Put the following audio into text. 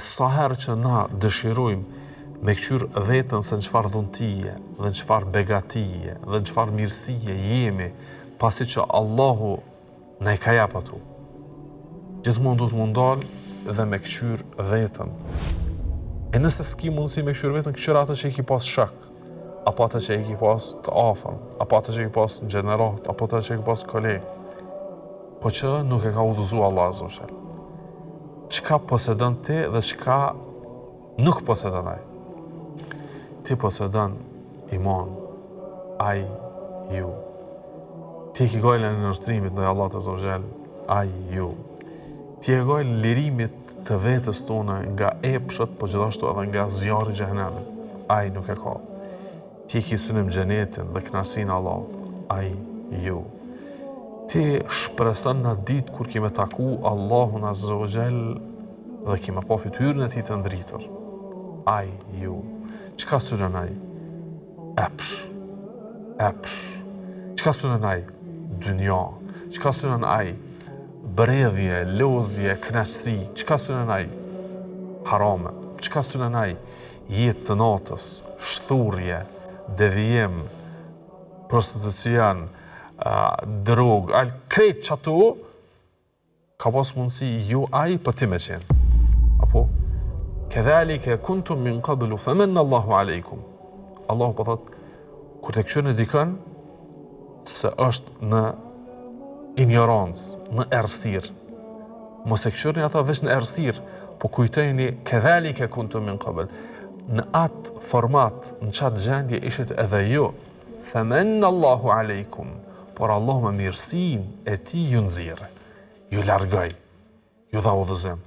sa herë që na dëshirojmë me këqyr vetën se në çfarë dhuntie, dhe në çfarë begatije, dhe në çfarë mirësie jemi, pasi që Allahu na i ka jap ato. Gjithmonë duhet mu ndal dhe me këqyr vetën. E nëse s'ki mundësi me këqyr vetën, këqyr atë që i ki pas shak, apo atë që i ki pas të afërm, apo atë që i ki pas në gjenerat, apo atë që i ki pas koleg, po që nuk e ka udhëzu Allah azza wa jall. Çka posedon ti dhe çka nuk posedon ai. Ti posedon iman, ai ju. Ti ke gojën e nështrimit ndaj Allahut azza wa jall, ai ju. Ti e gojën lirimit të vetës tone nga epshët, po gjithashtu edhe nga zjarri i xhenemit, ai nuk e ka. Ti ke synim xhenetin dhe kënaqësinë e Allahut, ai ju. Ti shpreson në ditë kur kime taku Allahun azza wa jall dhe kime pa fytyrën e tij të ndritur, ai ju. Çka synon ai? Epsh. Çka synon ai? Dynja. Çka synon ai? Bredhje, lozje, kënaqësi. Çka synon ai? Harame. Çka synon ai? Jetë të natës, shthurje, devijim, prostitucion, drog, krejt që ato ka pas mundësi ju ai për ti me qenë. Apo? Kedhalike kuntum min qablu famanna Allahu alejkum. Allahu po thot, kur të këshyr në dikën, se është në ignorancë, në errësirë. Mos e këshyrni ata veç në errësirë, po kujtojeni kedhalike kuntum min qabl. Në atë format, në qatë gjendje ishit edhe ju. Famanna Allahu alejkum. Por Allah me mirësinë e tij ju nxirr, ju largoi, ju dha udhëzim.